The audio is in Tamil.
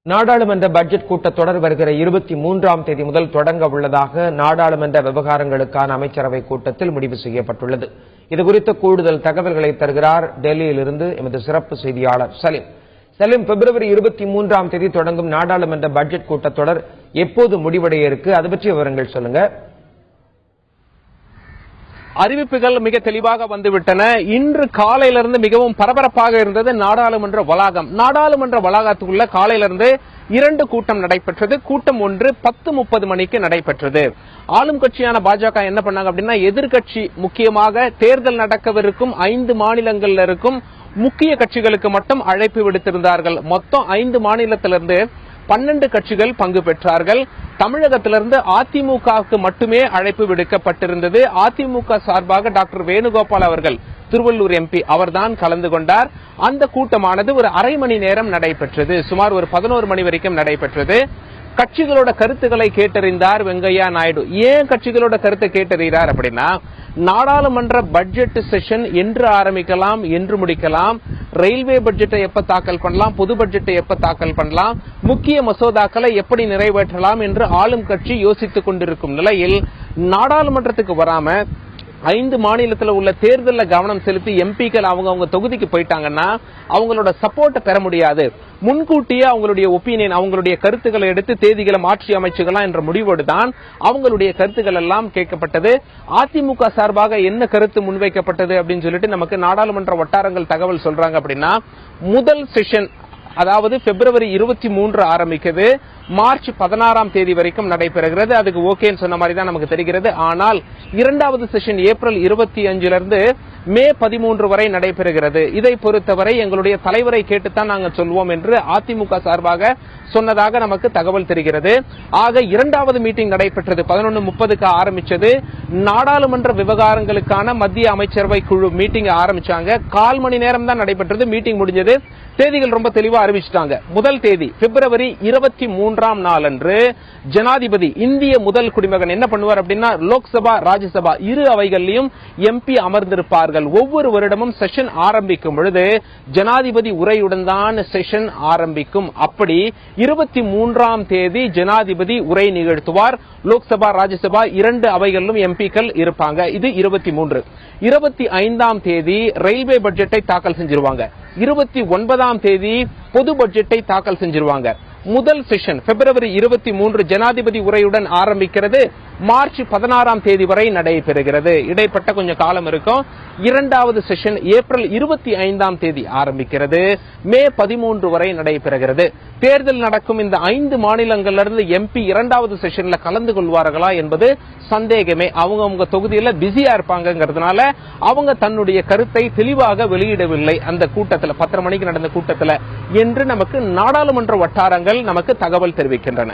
நாடாளுமன்ற பட்ஜெட் கூட்டத்தொடர் வருகிற 23ஆம் தேதி முதல் தொடங்க உள்ளதாக நாடாளுமன்ற விவகாரங்களுக்கான அமைச்சரவை கூட்டத்தில் முடிவு செய்யப்பட்டுள்ளது. இதுகுறித்த கூடுதல் தகவல்களை தருகிறார் டெல்லியிலிருந்து எமது சிறப்பு செய்தியாளர் சலீம். சலீம், பிப்ரவரி 23ஆம் தேதி தொடங்கும் நாடாளுமன்ற பட்ஜெட் கூட்டத்தொடர் எப்போது முடிவடைய இருக்கு? அது பற்றிய விவரங்கள் சொல்லுங்க. அறிவிப்புகள் மிக தெளிவாக வந்துவிட்டன. இன்று காலையிலிருந்து மிகவும் பரபரப்பாக இருந்தது நாடாளுமன்ற வளாகம். நாடாளுமன்ற வளாகத்துக்குள்ள காலையிலிருந்து 2 கூட்டம் நடைபெற்றது. கூட்டம் ஒன்று 10:30 மணிக்கு நடைபெற்றது. ஆளும் கட்சியான பாஜக என்ன பண்ணாங்க அப்படின்னா, எதிர்கட்சி முக்கியமாக தேர்தல் நடக்கவிருக்கும் 5 மாநிலங்களில் இருக்கும் முக்கிய கட்சிகளுக்கு மட்டும் அழைப்பு விடுத்திருந்தார்கள். மொத்தம் 5 மாநிலத்திலிருந்து 12 கட்சிகள் பங்கு பெற்றார்கள். தமிழகத்திலிருந்து அதிமுகவுக்கு மட்டுமே அழைப்பு விடுக்கப்பட்டிருந்தது. அதிமுக சார்பாக டாக்டர் வேணுகோபால் அவர்கள், திருவள்ளூர் எம்பி, அவர்தான் கலந்து கொண்டார். அந்த கூட்டமானது ஒரு அரை மணி நேரம் நடைபெற்றது. சுமார் ஒரு 11 மணி வரைக்கும் நடைபெற்றது. கட்சிகளோட கருத்துக்களை கேட்டறிந்தார் வெங்கையா நாயுடு. ஏன் கட்சிகளோட கருத்தை கேட்டறிகிறார் அப்படின்னா, நாடாளுமன்ற பட்ஜெட் செஷன் என்று ஆரம்பிக்கலாம், என்று முடிக்கலாம், ரயில்வே பட்ஜெட்டை எப்ப தாக்கல் பண்ணலாம், பொது பட்ஜெட்டை எப்ப தாக்கல் பண்ணலாம், முக்கிய மசோதாக்களை எப்படி நிறைவேற்றலாம் என்று ஆளும் கட்சி யோசித்துக் கொண்டிருக்கும் நிலையில் நாடாளுமன்றத்துக்கு வராம 5 மாநிலத்தில் உள்ள தேர்தலில் கவனம் செலுத்தி எம்பிக்கள் அவங்க தொகுதிக்கு போயிட்டாங்கன்னா அவங்களோட சப்போர்ட் பெற முடியாது. முன்கூட்டியே அவங்களுடைய ஒப்பீனியன், அவங்களுடைய கருத்துக்களை எடுத்து தேதிகளை மாற்றி அமைச்சுக்கலாம் என்ற முடிவோடு தான் அவங்களுடைய கருத்துக்கள் எல்லாம் கேட்கப்பட்டது. அதிமுக சார்பாக என்ன கருத்து முன்வைக்கப்பட்டது அப்படின்னு சொல்லிட்டு நமக்கு நாடாளுமன்ற வட்டாரங்கள் தகவல் சொல்றாங்க அப்படின்னா, முதல் செஷன் அதாவது பிப்ரவரி 23 ஆரம்பிக்குது, மார்ச் 16ஆம் தேதி வரைக்கும் நடைபெறுகிறது. அதுக்கு ஓகேன்னு சொன்ன மாதிரி தான் நமக்கு தெரிகிறது. ஆனால் 2வது செஷன் ஏப்ரல் 25 மே 13 வரை நடைபெறுகிறது. இதை பொறுத்தவரை எங்களுடைய தலைவரை கேட்டுத்தான் நாங்கள் சொல்வோம் என்று அதிமுக சார்பாக சொன்னதாக நமக்கு தகவல் தெரிகிறது. ஆக 2வது மீட்டிங் நடைபெற்றது. 11:30க்கு ஆரம்பிச்சது. நாடாளுமன்ற விவகாரங்களுக்கான மத்திய அமைச்சரவை குழு மீட்டிங் ஆரம்பிச்சாங்க. 1/4 மணி நேரம் தான் நடைபெற்றது. மீட்டிங் முடிஞ்சது. தேதிகள் ரொம்ப தெளிவா அறிவிச்சிட்டாங்க. முதல் தேதி பிப்ரவரி 23ஆம் நாள் அன்று ஜனாதிபதி, இந்திய முதல் குடிமகன், என்ன பண்ணுவார் அப்படின்னா, லோக்சபா ராஜ்யசபா இரு அவைகளிலும் எம்பி அமர்ந்திருப்பார்கள். ஒவ்வொரு வருடமும் செஷன் ஆரம்பிக்கும் பொழுது ஜனாதிபதி உரையுடன் தான் செஷன் ஆரம்பிக்கும். அப்படி 23ஆம் தேதி ஜனாதிபதி உரை நிகழ்த்துவார். லோக்சபா ராஜ்யசபா 2 அவைகளிலும் எம்பிக்கள் இருப்பாங்க. இது 23. 25ஆம் தேதி ரயில்வே பட்ஜெட்டை தாக்கல் செஞ்சிருவாங்க. 29ஆம் தேதி பொது பட்ஜெட்டை தாக்கல் செஞ்சிருவாங்க. முதல் செஷன் பிப்ரவரி 23 ஜனாதிபதி உரையுடன் ஆரம்பிக்கிறது. மார்ச் 16ஆம் தேதி வரை நடைபெறுகிறது. இடைப்பட்ட கொஞ்சம் காலம் இருக்கும். 2வது செஷன் ஏப்ரல் 25ஆம் தேதி ஆரம்பிக்கிறது. மே 13 வரை நடைபெறுகிறது. தேர்தல் நடக்கும் இந்த 5 மாநிலங்களிலிருந்து எம்பி 2வது செஷன்ல கலந்து கொள்வார்களா என்பது சந்தேகமே. அவங்க தொகுதியில பிஸியா இருப்பாங்கிறதுனால அவங்க தன்னுடைய கருத்தை தெளிவாக வெளியிடவில்லை அந்த கூட்டத்தில், 10:30 மணிக்கு நடந்த கூட்டத்தில் என்று நமக்கு நாடாளுமன்ற வட்டாரங்கள் நமக்கு தகவல் தெரிவிக்கின்றன.